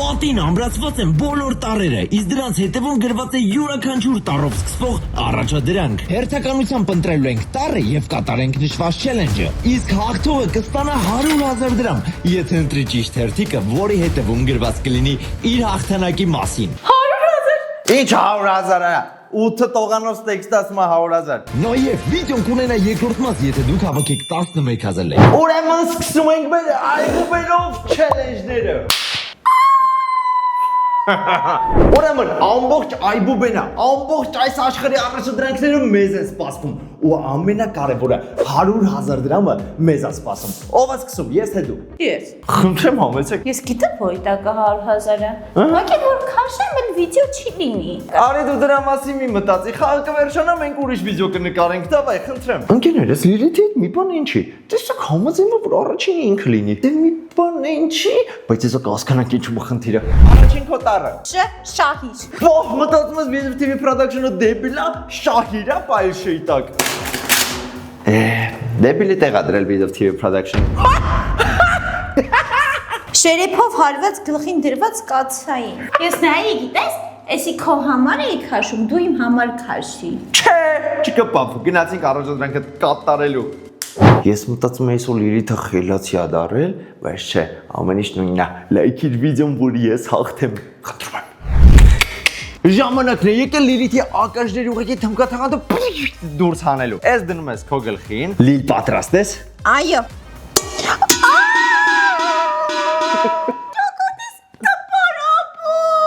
պատին ամրացված են բոլոր տարերը, իսկ դրանց հետևում գրված է յուրաքանչյուր տարով սկսվող առաջադրանք։ Հերթականությամբ ընտրելու ենք տարը եւ կատարենք նշված չելենջը։ Իսկ հաղթողը կստանա 100,000 դրամ, եթե ընտրի ճիշտ հերթիկը, որի հետևում գրված կլինի իր հաղթանակի մասին։ 100,000։ Ինչ 100,000-ը։ 8 տողանոց տեքստ ասում է 100,000։ Նաև վիդեոն կունենա երկրորդ մաս, եթե դուք հավաքեք 11,000 լեյք։ Ուրեմն սկսում ենք մեր այգուբերով չելենջները։ Ուրեմն ամբողջ այբուբենա, ամբողջ այս աշխարհի առաջադրանքները մեզ են սպասվում ու ամենակարևորը 100,000 դրամը մեզ է սպասում։ Ո՞վ է սկսում, ես թե դու։ Ես։ Խնդրեմ համեցեք։ Ես գիտեմ որ դա կա 100,000-ը։ Ուղղակի որ քաշեմ այդ վիդեո չի լինի։ Արի դու դրա մասին մի մտածի, խաղը կվերջանա, մենք ուրիշ վիդեո կնկարենք, դավայ, խնդրեմ։ Ընկերներս, Լիլիթի հետ մի բան ինչի։ Տեսեք, համաձայն որ առաջինը ինքը լինի։ Դե մի բան ինչի, բայց ես կհասկանանք ինչու խնդիրը։ Առաջին քո տարը։ Շահիր։ Ո՞վ մտածում ես Video TV Production-ը դեպիլ է, շահիր է, բայր շեյտակ։ Դեպիլի տեղա դրել Video TV Production։ Շերեփով հարված գլխին դրված կացային։ Ես նայի գիտես, էսի քո համար էի քաշում, դու իմ համար քաշի։ Չէ, չկպավ, գնացինք առաջադրանքը կատարելու։ Ես մտածում էի որ Լիլիթը խելացի է դարել, բայց չէ, ամեն ինչ նույնն է։ Լայքիր վիդեոն, որ ես հաղթեմ։ Խնդրում եմ։ Ժամանակն է եկել Լիլիթի ակաժների ուղղակի թմկաթաղանթը դուրս հանելու։ Էս դնում ես քո գլխին։ Լիլ պատրաստ ես։ Այո։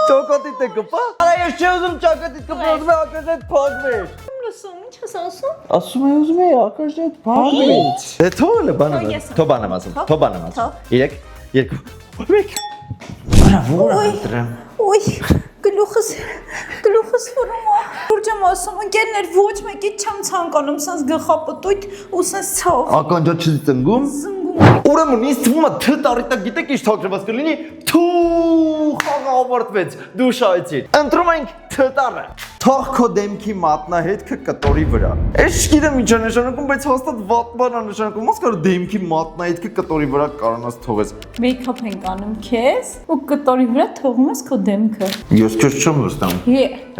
Ճոկոտիտ է կպա։ Արա ես չի ուզում ճոկոտիտ կպա, ուզում եմ ակաժետ փակվեր։ Լսում, ինչ ես ասում։ Ասում եմ ուզում եմ ակաժետ փակվեր։ Դե թողը բանամաս, թո բանամասում, թո բանամասում։ 3, 2, 1։ Արա որը ընտրեմ։ Ոյ, գլուխս վրում է։ Ուրջ եմ ասում, ընկերներ ոչ մեկի չեմ ցանկանում, սենց գլխապտույտ ու սենց ցավ։ Ականջա չի ծնգում։ Ուրեմն ինձ թվում է թ տարիտակ գիտեք ինչ թաքնված կլինի։ Թու խաղը ավարտվեց։ Դու շահեցիր։ Ընտրում ենք թ տարը։ Թող քո դեմքի մատնահետքը կտորի վրա։ Էս չգիտեմ ինչ է նշանակում, բայց հաստատ վատ բան է նշանակում։ Ոնց կարող դեմքի մատնահետքը կտորի վրա կարողանաս թողես։ Մեյքափ ենք անում քեզ ու կտորի վրա թողում ես քո դեմքը։ Ես ճիշտ չեմ վստահում։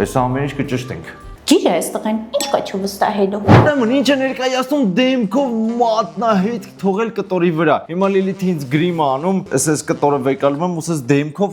Այս ամեն ինչ կճշտենք։ Գիր է այստեղեն, ինչ կա չու վստահելու։ Ուրեմն ինչ է ներկայացնում դեմքով մատնահետք թողել կտորի վրա։ Հիմա Լիլիթը ինձ գրիմ է անում, ես կտորը վեկալում եմ, ուսես դեմքով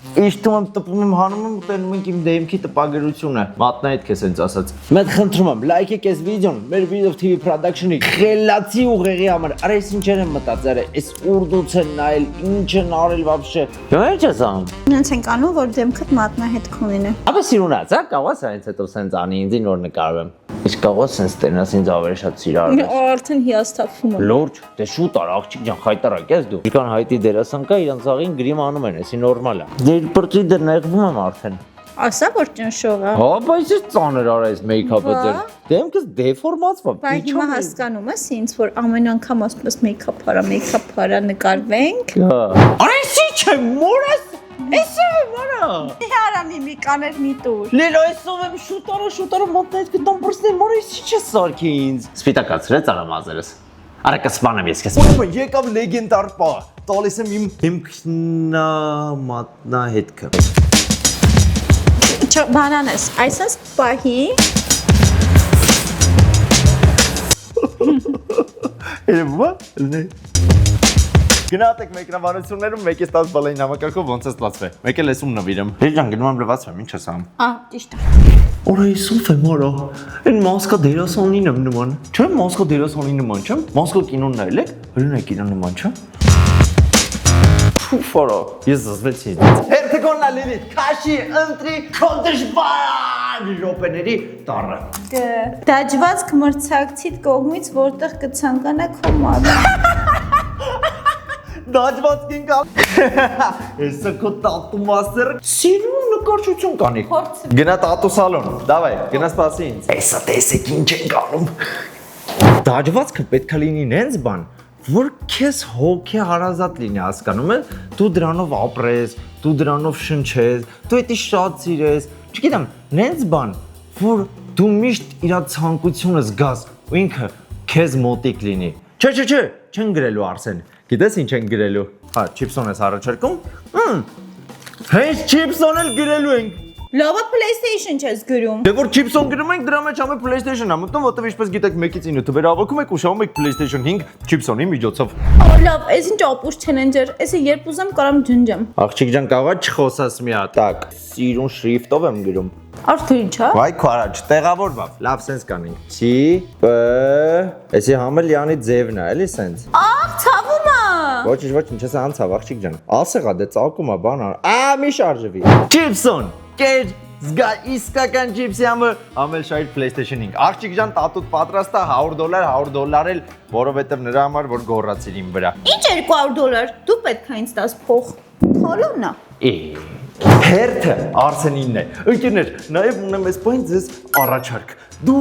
Իշտում եմ, տպում եմ, հանում եմ, ուտենում ենք իմ դեմքի տպագրությունը, մատնահետք ես հենց ասած։ Մեկ խնդրում եմ, լայքեք այս վիդեոն, մեր Video TV Production-ի խելացի ուղեղի համար, արա ես ինչեր եմ մտածել, այս ուրդուց են նայել, ինչ են արել վաբշե։ Ինչ ես անում։ Նենց ենք անում, որ դեմքդ մատնահետք ունենա։ Ապա սիրունած, հա, կարող ես այնց հետո սենց անի ինձին որ նկարվեմ։ Իսկ կարող ես սենց տենաս ինձ ավելի շատ սիրարել։ Արդեն հիասթափվում եմ։ Լուրջ, դե շուտ արա, աղջիկ ջան, խայտարակ ես դու։ Իկան հայտի դերասան կա, իրանց աղին գրիմ անում են, էսի նորմալ է։ Դեր բրծի դեր նեղվում եմ արդեն։ Ասա որ ճնշող է։ Հա, բայց ես ծանր արա այս մեյքափը դեր։ Դեմքս դեֆորմացվա։ Բայց հիմա հասկանում ես ինձ, որ ամեն անգամ ասում ես մեյքափ արա նկարվենք։ Հա։ Արա էսի չէ, մորես։ Էսի մորա։ Իհարա միմիկաներ մի տուր։ Լելո էսով եմ շուտարը մոտնեց գտամ բրսներ, մորա էսի չէ սարքի ինձ։ Սպիտակացրեց արամազերս։ Արա կսպանեմ ես քեզ։ Ուրեմն եկավ լեգենդար պահ։ Տալիս եմ իմ դեմքնամատնահետքը։ Բանանես, այսպես պահի։ Երևա, լնե։ Գնացեք մեկնաբանություններում 1-ից 10 բալային համակարգով ոնց է ստացվել։ Մեկ էլ էսում նվիրեմ։ Լեջան գնում եմ լվացվեմ, ինչ ես անում։ Ճիշտ է։ Օրա իսուֆ եմ օրա։ Այն մասկա դերասանին եմ նման։ Չէ, մասկա դերասանի նման չեմ։ Մասկա կինոն նայել եք։ Հրին է կինո նման չեմ։ Ֆորա, ես զզվեցի։ Հերթիկոնն է Լիլիթ, քաշի ընտրի քո դժվար րոպեների տառը։ Դաջվածք մրցակցիդ կողմից որտեղ կցանկանա քո մատը։ Դաջվածքին կա։ Էսը քո տատու մասերը սիրուն նկարչություն կանի։ Գնա տատու սալոն, դավայ, գնա սպասի ինձ։ Էսը տեսեք ինչ ենք անում։ Դաջվածքը պետք է լինի նենց բան, որ քեզ հոգի հարազատ լինի, հասկանում ես, դու դրանով ապրես, դու դրանով շնչես, դու դա շատ սիրես, չգիտեմ, նենց բան, որ դու միշտ իր ցանկությունը զգաս ու ինքը քեզ մոտիկ լինի։ Չէ, չեն գրելու Արսեն։ Գիտես ինչ են գրելու։ Հա, չիպսոն ես առաջարկում։ Հենց Chipson էլ գրելու ենք։ Լավա PlayStation չես գրում։ Դե որ Chipson գրում ենք, դրա մեջ ամեն PlayStation-ը մտնում, որտեղ ինչպես գիտեք 1-ից 9 թվեր հավաքում եք ու շահում եք PlayStation 5 Chipson-ի միջոցով։ Լավ, այս ինչ ապուշ challenger, այսը երբ ուզեմ կարամ ջնջեմ։ Աղջիկ ջան, կարողա չխոսաս մի հատ։ Так, սիրուն շրիֆտով եմ գրում։ Արդյոք ինչ է։ Վայ քո առաջ, տեղավորվավ, լավ սենց կանենք։ Չի, П, էսի համելյանի ձևն է, էլի սենց։ Ահ, ցավում է։ Ոչ, ինչ էս անցավ, աղջիկ ջան։ Ասեղա դե ծակում է բան։ Մի շարժվի։ Chipson, կեր զգա իսկական Chipsի ամել շայր PlayStation 5։ Աղջիկ ջան, տատուտ պատրաստ է $100 էլ, որովհետև նրա համար որ գոռացիր իմ վրա։ Ինչ $200, դու պետք է ինձ տաս փող։ Փոլոն է։ Հերթը Արսենինն է։ Ընկերներ, նաև ունեմ այս բան ձեզ առաջարկ։ Դու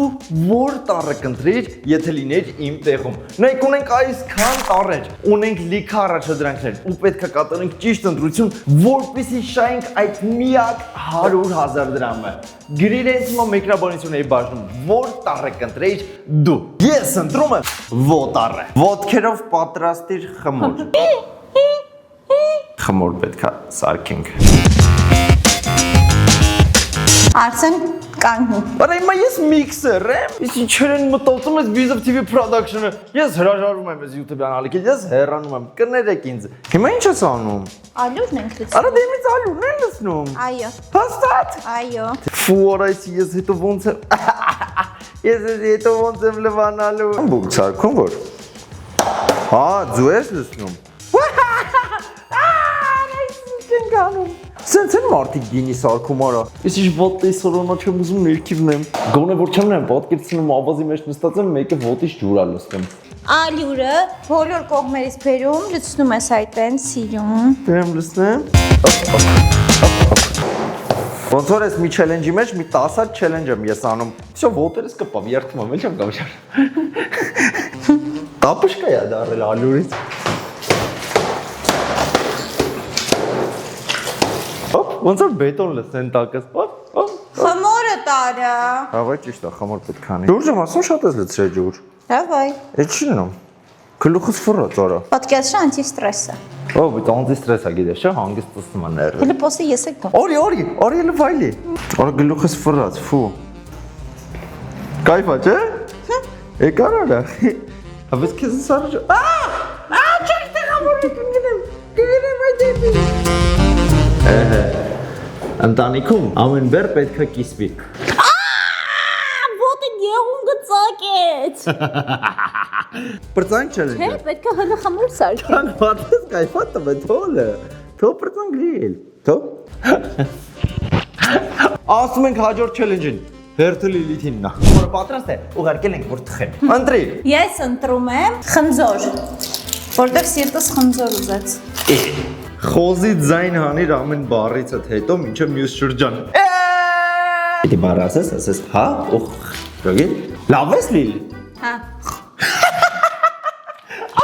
որ տառը կընտրիր, եթե լիներ իմ տեղում։ Նայեք, ունենք այսքան տառեր, ունենք լիքը առաջադրանքներ ու պետք է կատարենք ճիշտ ընտրություն, որպեսզի շահենք այդ միակ 100,000 դրամը։ Գրիր ինձ հիմա մեկնաբանություն էի բաժնում, որ տառը կընտրեիր դու։ Ես ընտրում եմ ոտառը։ Ոտքերով պատրաստիր խմոր։ Խմոր պետք է սարքենք։ Արսեն կանգնի։ Բայց հիմա ես միքսեր եմ։ Իսկ ինչեր են մտածում ես Visa TV production-ը։ Ես հրաժարվում եմ այս YouTube-յան ալիքից, ես հեռանում եմ։ Կներեք ինձ։ Հիմա ինչ ես անում։ Ալյուրն ենք լսում։ Արա դե ինձ ալյուրն են լսնում։ Այո։ Հաստատ։ Այո։ Ֆուորայս ես հետո ոնց եմ։ Ես հետո ոնց եմ լվանալու։ Բուք ցարքում որ։ Հա, ձու ես լսնում։ Սենց են մարդիկ գինի սարքում արա։ Ես ինչ ոտի սորոնա չեմ ուզում ներքիվն եմ։ Գոնե որ չեմ նայում պատկերացնում ավազի մեջ նստած եմ մեկը ոտից ջուր ա լսում։ Ալյուրը բոլոր կողմերից բերում, լցնում ես այդեն, սիրում։ Դեմ լսնեմ։ Ոնց որ ես մի challenge-ի մեջ մի 10 հատ challenge եմ ես անում։ Всё ոտերս կպավ, երթում եմ, էլ չեմ գավշար։ Տապշկա է դարել ալյուրից։ Ոնց որ բետոն լսեն տակս, Խմորը տարա։ Հավայ ճիշտ է, խմոր պետք է անի։ Ջուրը մասում շատ ես լցրել ջուր։ Давай։ Էդ չի լինում։ Գլուխս ֆռած արա։ Պատկերացրու անտիստրես է։ Ո՞վ դա անտիստրես է գիտես, չէ՞, հանգստացնում է ները։ Հələ պոսի ես եք գա։ Օրի լվայլի։ Արա գլուխս ֆռած, ֆու։ Կայֆա, չէ՞։ Եկար արա։ Հավես քեզ սարժ։ Չեք խմորի կգնեմ այդ։ Ընտանիքում ամեն բեռ պետք է կիսվի։ Ոտը գեղուն գծակեց։ Պրծանք չելեն։ Հե, պետք է հələ խմոր սարքել։ Ան պատես կայֆա տվե թոլը։ Թո պրծանք լիել։ Թո։ Ասում ենք հաջորդ challenge-ին։ Հերթը Լիլիթինն է։ Որը պատրաստ է, ուղարկել ենք որ թխեն։ Ընտրի։ Ես ընտրում եմ խնձոր, որտեղ սիրտս խնձոր ուզեց։ Խոզի ձայն հանիր ամեն բառիցդ հետո մինչև մյուս շրջանը։ Դի բառ ասես, հա, օխ, գոգի։ Լավ ես Լիլ։ Հա։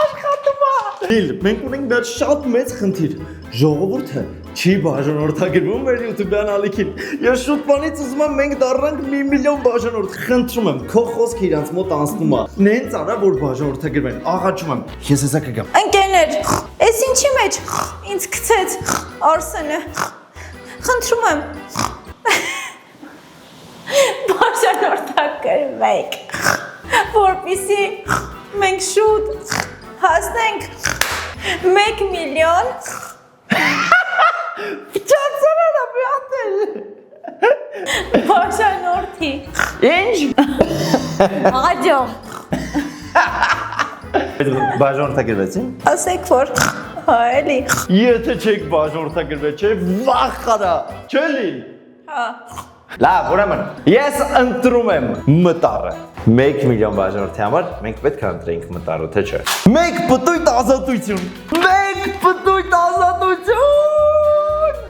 Աշխատում է։ Լիլ, մենք ունենք դա շատ մեծ խնդիր։ Ժողովուրդը չի բաժանորդագրվում մեր YouTube-յան ալիքին։ Ես շուտ բանից ուզում եմ մենք դառնանք 1 միլիոն բաժանորդ։ Խնդրում եմ, քո խոսքը իրանց մոտ անցնում է։ Նենց արա որ բաժանորդագրվեն։ Աղաչում եմ։ Ես հեսա կգամ։ Ընկերներ, այս ինչի մեջ ինձ գցեց Արսենը։ Խնդրում եմ։ Բաժանորդագրվեք, որպեսզի մենք շուտ հասնենք 1 միլիոն Չացանալա բյատել Բաժանորդի Ինչ? Աջող Բաժանորդագրվեցին։ Ասեք որ հա էլի Եթե չեք բաժանորդագրվել, չէ, վախ խարա, չէ Լիլ։ Հա Լավ, ուրեմն, ես ընտրում եմ մտառը։ 1 միլիոն բաժանորդի համար մենք պետք է ընտրենք մտառը, թե չէ։ Մեկ պտույտ ազատություն։ Մեկ պտույտ ազատություն։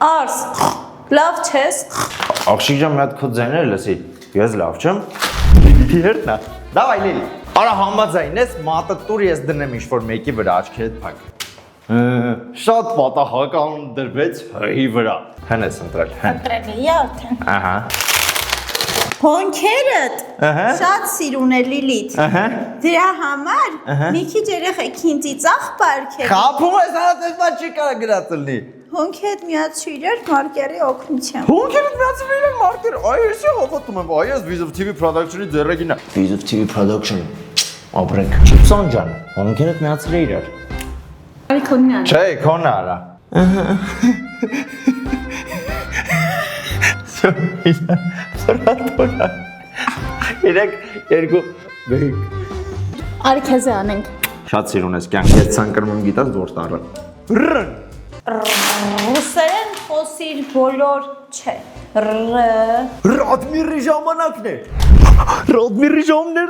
Արս, լավ չես։ Աղջիկ ջան, մի հատ քո ձայները լսի։ Ես լավ չեմ։ Լիլիթի հերթն է։ Դավայ Լիլ։ Արա համաձայն ես, մատը տուր ես դնեմ ինչ-որ մեկի վրա աչքերդ փակ։ Շատ պատահական դրվեց հի վրա։ Հեն ես ընտրել, հեն։ Ընտրելի է արդեն։ Ահա։ Հոնքերդ Ահա։ շատ սիրուն է Լիլիթ։ Ահա։ Դրա համար մի քիչ երեխեք ինձ ծախ պարքել։ Խափում ես հատես բա չի կարա գրածլնի։ Հոնքեդ միացրի իրար մարկերի օգնությամբ։ Հոնքերդ միացրել իրար մարկեր։ Այ էսի հավատում եմ, այ ես Vizov TV Production-ի ձեռագին է։ Vizov TV Production։ Ապրենք։ Չիպսոն ջան, հոնքերդ միացրել իրար։ Այ քոննան։ Չէ, քոնը արա։ Սրատորա։ Իրեք երկու բեկ։ Արի քեզ անենք։ Շատ սիրուն ես կյանք։ Ես ցանկանում եմ գիտես որ տառը։ Ռն։ Ռուսերեն խոսիր բոլոր չէ։ Ռադմիրի ժամանակն է։ Ռադմիրի ժամն է։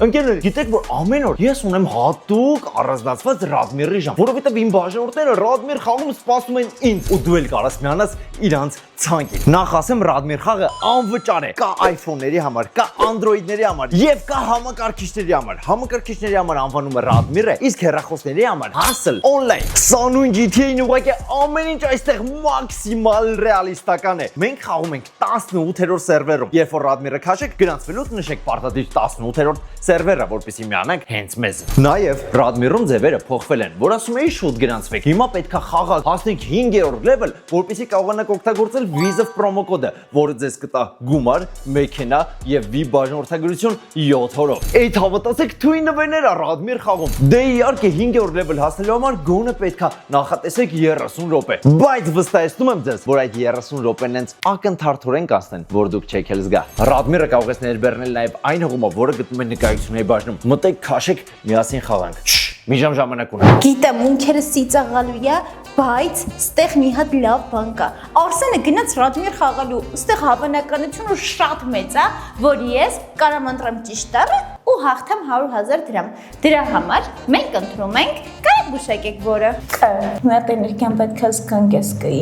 Ընկերներ, գիտեք որ ամեն օր ես ունեմ հատուկ առանձնացված Ռադմիրի ժամ, որովհետև իմ բաժանորդները Ռադմիր խաղում սպասում են ինձ ու դու էլ կարաս միանաս իրանց ցանկին։ Նախ ասեմ Ռադմիր խաղը անվճար է։ Կա iPhone-ների համար, կա Android-ների համար եւ կա համակարգիչների համար։ Համակարգիչների համար անվանումը Ռադմիր է, իսկ հեռախոսների համար Hustle Online։ 25 GTA-ն ուղղակի ամեն ինչ այստեղ մաքսիմալ ռեալիստական է։ Մենք խաղում ենք 18-րդ սերվերում։ Երբ որ Ռադմիրը քաշեք, գրանցվելուց նշեք պարտադիր 18-րդ սերվերը, որպեսզի միանանք հենց մեզ։ Նաև Ռադմիրում ձևերը փոխվել են, որ ասում էի շուտ գրանցվեք։ Հիմա պետքա խաղալ հասնենք 5-րդ level, որպեսզի կարողանաք օգտագործել Vizov promo կոդը, որը ձեզ կտա գումար, մեքենա եւ VIP բաժանորդագրություն 7 օրով։ Այդ հավատացեք թույն նվերներ է Ռադմիր խաղում։ Դե իհարկե 5-րդ level հասնելու համար գոնե պետքա նախատեսեք 30 րոպե։ Բայց վստահեցնում եմ ձեզ, որ այդ 30 րոպեն հենց ակնթարթորեն կասնեն, որ դուք չեք էլ զգա։ Ռադմիրը կարող է ներբեռնել նաև այն հղումը, որը գտնում են նկարությունների բաժնում։ Մտեք, քաշեք, միասին խաղանք։ Մի ժամ ժամանակ ունենք։ Գիտեմ, ունքերը ծիծաղալու է, բայց ստեղ մի հատ լավ բան կա։ Արսենը գնաց Ռադմիր խաղալու, ստեղ հավանականությունը շատ մեծ է, որ ես կարամ ընտրեմ ճիշտ տառը ու հաղթեմ 100,000 դրամ։ Դրա համար մենք ընտրում ենք, կարեք գուշակեք որը։ Մի հատ էներգիան պետք է զգանք կի։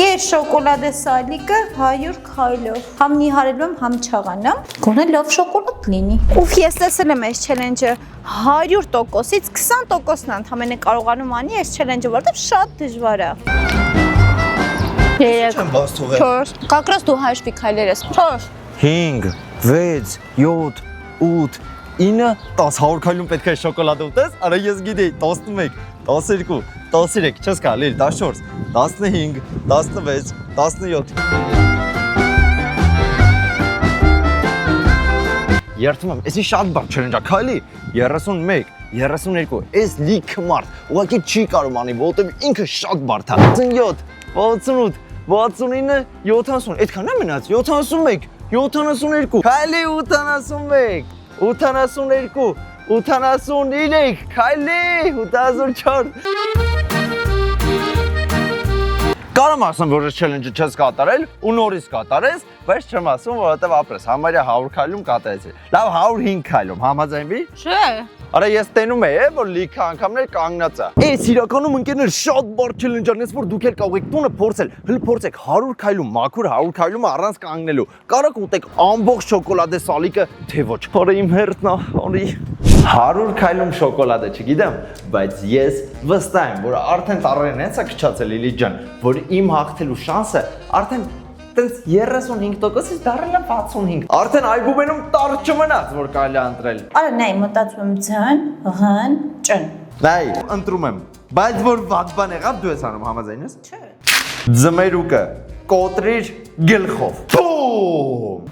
Կեր շոկոլադե սալիկը 100 քայլով։ Համ նիհարելու եմ, համ չաղանամ։ Գոնե լավ շոկոլադ լինի։ Ուֆ, ես տեսել եմ այս չելենջը 100%-ից 20%-ն ընդհանրապես կարողանում անի այս չելենջը, որովհետև շատ դժվար է։ 3 4 Как раз դու հաշվի քայլերս 4 5 6 7 8 9 10 100 քայլում պետք է շոկոլադը ուտես, արա ես գիտեի 11 12 13 չես կարելի 14 15 16 17 Երթում եմ, էսի շատ բարձ չելենջա, քայլի 31 32 էս լիքը մարդ, ուղղակի չի կարող անի, որովհետև ինքը շատ բարդ է 67 68 69 70 այդքան է մնաց 71 72 քայլի 81 82 83 քայլի 84 Կարամ ասեմ, որ այս չելենջը չես կատարել ու նորից կատարես, բայց չեմ ասում, որովհետև ապրես, համարյա 100 քայլում կատարեցի։ Լավ 105 քայլում, համաձայնվի։ Չէ։ Արա ես տենում եմ, որ լիքը անգամներ կանգնած է։ Էս իրականում ընկերներ շատ բարդ չելենջ անես, որ դուք էլ կարող եք տունը փորձել։ Հələ փորձեք 100 քայլում, մաքուր 100 քայլում առանց կանգնելու։ Կարաք ուտեք ամբողջ շոկոլադե սալիկը, թե ոչ։ Որը իմ հերթն է, օրի 100 քայլում շոկոլադը չգիտեմ, բայց ես վստահ եմ, որ արդեն տառերն հենց է քչացել Լիլի ջան, որ իմ հաղթելու շանսը արդեն տենց 35%-ից դառել է 65։ Արդեն այբուբենում տառ չմնաց, որ կարելի է ընտրել։ Արա նայ մտածում եմ ձն, ղն, ճն։ Նայ, ընտրում եմ, բայց որ վատ բան եղավ դու ես անում, համաձայն ես։ Չէ։ Ձմերուկը կոտրիր գլխով։ Բում։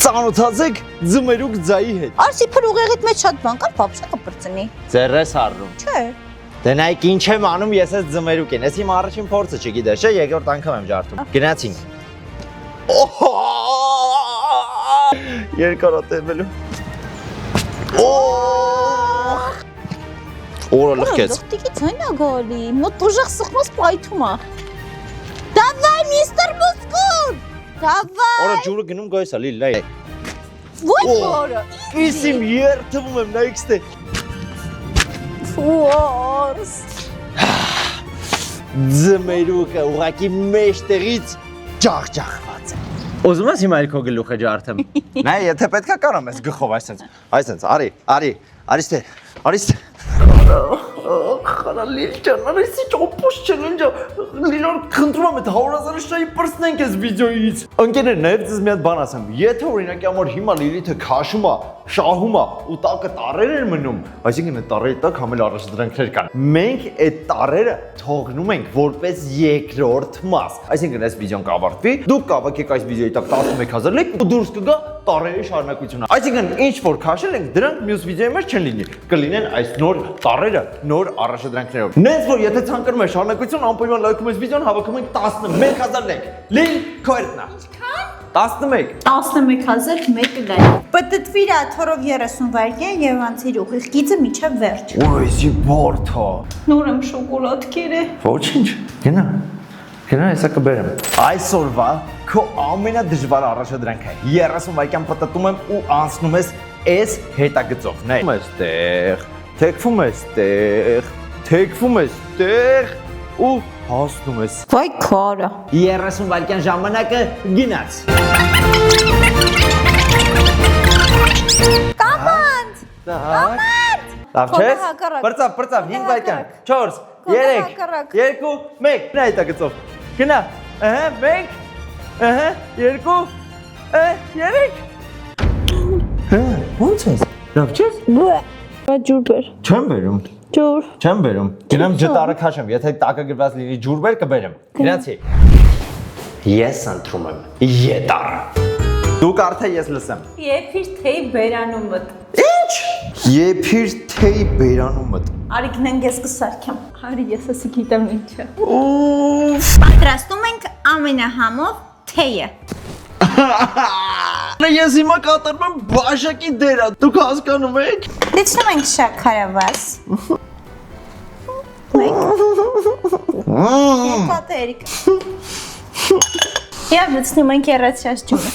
Ծանոթացեք ձմերուկ ձայի հետ։ Արսիփր ուղեղիդ մեջ շատ բան կար, բաբշա կպրծնի։ Ձեռես առնում։ Չէ։ Դե նայք ինչ եմ անում, ես ես ձմերուկ են։ Ես իմ առաջին փորձը չգիտես, չէ, երկրորդ անգամ եմ ջարդում։ Գնացինք։ Երկարատևելու։ Օրը լղկեց։ Լղտիկի ձայնա գալի, մոտ ուժեղ սխմաս պայթում է։ Դավայ, միստր Մոսկուն։ Դավայ։ Օրը ջուրը գնում գայս է, լիլ, լայ։ Ոչ որը։ Ես իմ երթվում եմ, նայք ստե։ Ֆուորս։ Ձմերուկը ուղղակի մեջտեղից ջախջախված է։ Ուզում ես հիմա քո գլուխը ջարդեմ։ Նայ, եթե պետքա կարամ ես գլխով այսպես, արի ստե, արի ստե։ Խարա լիլ ջան, արեցի ճոպուշ չելենջա, լիլոր խնդրում եմ այդ 100,000 շայի պրսնենք ես վիդեոից։ Ընկերներ, նաև ձեզ մի հատ բան ասեմ, եթե օրինակի համար հիմա Լիլիթը քաշում է շահում է ու տակը տարեր էր մնում, այսինքն այդ տարերի տակ համել առաջադրանքներ կան։ Մենք այդ տարերը թողնում ենք որպես երկրորդ մաս։ Այսինքն այս վիդեոն կավարտվի, դուք կավակեք այս վիդեոյի տակ 11000 լայք ու դուրս կգա տարերի շարունակությունը։ Այսինքն ինչ որ քաշել ենք, դրանք մյուս վիդեոյի մեջ չեն լինի։ Կլինեն այս նոր տարերը, նոր առաջադրանքներով։ Նենց որ եթե ցանկանում եք շարունակություն, անպայման լայքում այս վիդեոն հավաքում ենք 11000 լայք։ Լին քոերտնա։ Ինչքան? 11001 լայք։ Պտտվիրա թորով 30 վայրկյան եւ անցիր ուղիղ գիծը միջև վերջ։ Ոյզի բորթա։ Նոր եմ շոկոլադքերը։ Ոչինչ։ Գնա։ Գնա հեսա կբերեմ։ Այսօրվա քո ամենադժվար առաջադրանքը 30 վայրկյան պտտում եմ ու անցնում ես այս հետագծով։ Նայ։ Այստեղ, թեքվում ես այստեղ, թեքվում ես այստեղ ու հասնում ես։ Վայ քարը։ 30 վայրկյան ժամանակը գնաց։ Կամանդ։ Կամանդ։ Լավ չէ։ Բրծավ, 5 վայրկյան։ 4, 3, 2, 1։ Նա այդ գծով։ Գնա։ Ահա, 1, ահա, 2, 3։ Ո՞նց է։ Լավ չէ։ Բա ջուր բեր։ Չեմ բերում։ Ջուր։ Չեմ բերում։ Գնամ ջտարը քաշեմ, եթե տակը գրված լինի ջուր բեր կբերեմ։ Գնացի։ Ես ընտրում եմ ետար։ Դուք արդեն ես լսեմ։ Եփիր թեյ բերանումդ։ Ինչ։ Եփիր թեյ բերանումդ։ Արի գնանք ես կսարքեմ։ Արի ես ասի գիտեմ ինչը։ Ուֆ։ Պատրաստում ենք ամենահամով թեյը։ Ես հիմա կատարում եմ բաշակի դերը, դուք հասկանում եք։ Դիցնում ենք շաքարավազ։ Պատերիկ։ Եվ դիցնում ենք երացած ջուրը։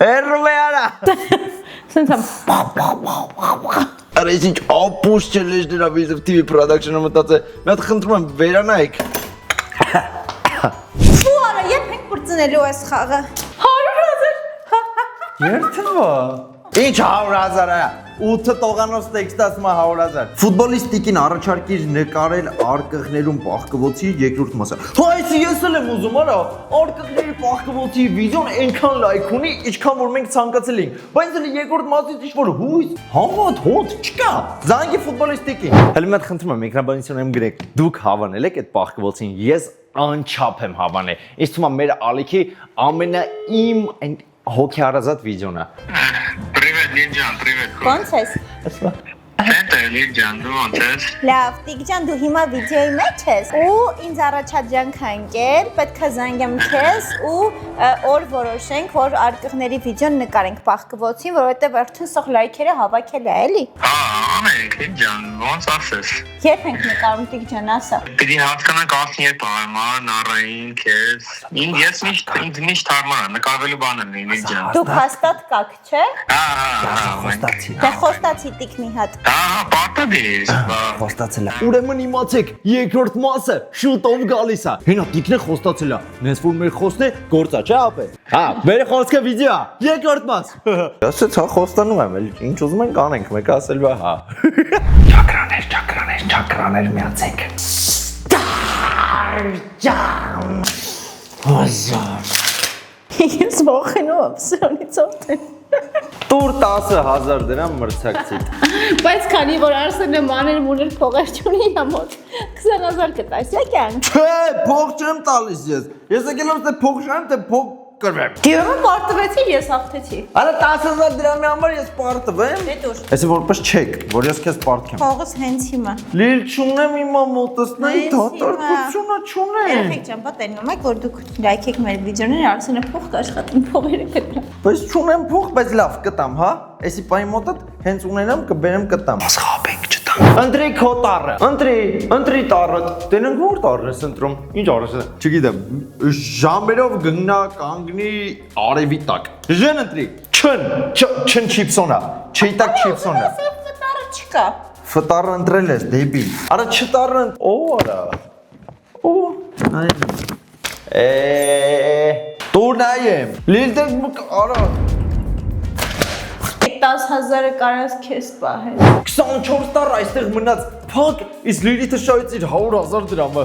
Էրվեարա։ Սենցամ։ Արա ինչ ապուշ չելեջ դրա վիզով TV production-ը մտածե։ Մի հատ խնդրում եմ վերանայեք։ Ու արա, երբ ենք բրծնելու այս խաղը։ 100,000։ Երթվա։ Ինչ 100,000-ը։ 8 տողանոց տեքստ ասում է 100,000։ Ֆուտբոլիստիկին առաջարկիր նկարել արկղներում պահկվոցի երկրորդ մասը։ Հա, այսի ես էլ եմ ուզում, արա, արկղների պահկվոցի վիդեոն այնքան լայք ունի, ինչքան որ մենք ցանկացել ենք։ Բայց դե երկրորդ մասից ինչ-որ հույս, համոտ, հոտ չկա։ Զանգի ֆուտբոլիստիկին։ Հələ մի հատ խնդրում եմ, էկրանաբանություն եմ գրեք։ Դուք հավանել եք այդ պահկվոցին։ Ես անչափ եմ հավանել։ Ինձ թվում է մեր ալիքի ամենաիմ հոգեարազատ վիդեոն է։ Привет, Лидиан, привет. Ոնց ես։ Это Лидиан, դու ոնց ես։ Լավ, Տիգջան, դու հիմա վիդեոյի մեջ ես ու ինձ առաջադրանք անկել, պետք է զանգեմ քեզ ու օր որոշենք, որ արկղների վիդեոն նկարենք պահկվոցին, որովհետև արդեն սող լայքերը հավաքել է, էլի։ Հա, անենք, Լիդիան, ոնց ասես։ Երբ ենք նկարում Տիգջան, ասա։ Պիտի հասկանանք ասին երբ հարմար, նառային, քեզ։ Ես միշտ հարմար, նկարվելու բան եմ Լիդիան։ Դուք հաստատ կաք, չէ։ Հա, Դե խոստացի տիկ մի հատ։ հա, պարտադիր։ Խոստացել է։ Ուրեմն իմացեք, երկրորդ մասը շուտով գալիս է։ Հենա տիկն է խոստացել է։ Նես որ մեր խոսքն է գործա, չէ՞ ապե։ Հա, մեր խոսքը վիդեո է, երկրորդ մաս։ Ասեց հա խոստանում եմ, ինչ ուզում ենք անենք, մեկը ասել է հա։ Ճակրաներ միացեք։ Ջան։ Հազար։ Ես ողնում եմ, սրանից օգտեն։ Տուր 10,000 դրամ մրցակցիտ։ Բայց քանի որ Արսենը մաներ մուներ փողեր չունի իր մոտ 20,000 կտայս եկան։ Չէ, փող չեմ տալիս ես։ Ես եկել եմ թե փող շարեմ, թե փող կրվեմ։ Դիորը պարտվեցի, ես հաղթեցի։ Արա 10,000 դրամի համար ես պարտվեմ։ Դե դուր։ Այսինքն որպես չեք, որ ես քեզ պարտքեմ։ Փողս հենց հիմա։ Լիլ չունեմ հիմա մոտեսնայի դատարկությունը չունեմ։ Երեխեք ջան, պատերնում եք, որ դուք լայքեք մեր վիդեոները, Արսենը փող կաշխատին, փողերը կտամ։ Բայց չունեմ փող, բայց լավ կտամ, հա։ Էսի պայի մոտդ հենց ունենամ կբերեմ կտամ։ Սխաբենք չտամ։ Ընտրի քո տառը։ Ընտրի տառը։ Տենենք որ տառը ես ընտրում։ Ինչ արես։ Չգիտեմ, ժամերով գնա կանգնի արևի տակ։ Ժեն ընտրի։ Չն չիպսոնա։ Չեիտակ չիպսոնա։ Ֆտարը չկա։ Ֆտարը ընտրել ես, դեբիլ։ Արա չտառը օ արա։ Օ նայեմ։ Դու նայեմ։ Լիլդեք արա։ 10,000-ը կարաս քեզ պահել։ 24 տար այստեղ մնաց, փակ, իսկ Լիլիթը շահեց իր 100,000 դրամը։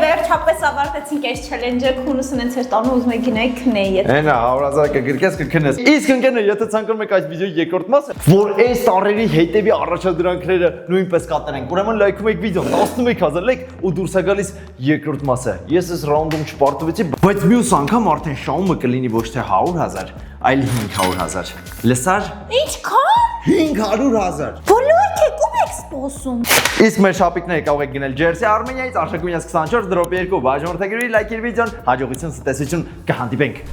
Վերջապես ավարտեցինք այս challenge-ը, քունս ինձ էր տանում ուզում եք գնայի քնեի հետ։ Այնա 100,000 կգրկես կքնես։ Իսկ ընկերներ, եթե ցանկանում եք այս վիդեոյի երկրորդ մասը, որ այս տարերի հետևի առաջադրանքները նույնպես կատարենք, ուրեմն լայքում եք վիդեոն, 11000 լայք ու դուրս է գալիս երկրորդ մասը։ Ես այս ռաունդում չպարտվեցի, բայց մյուս անգամ արդեն շահումը կլինի ոչ թե 100,000, այլ 500,000։ Լսար։ Ինչքան։ 500,000։ Բոլորը եք եք սպասում։ Իսկ մեր շապիկները կարող եք գնել Jersey Armenia-ից, Արշակունյաց 24 դրոպ 2, բաժանորդագրի լայքեր վիդեոն, հաջողություն, ցտեսություն, կհանդիպենք։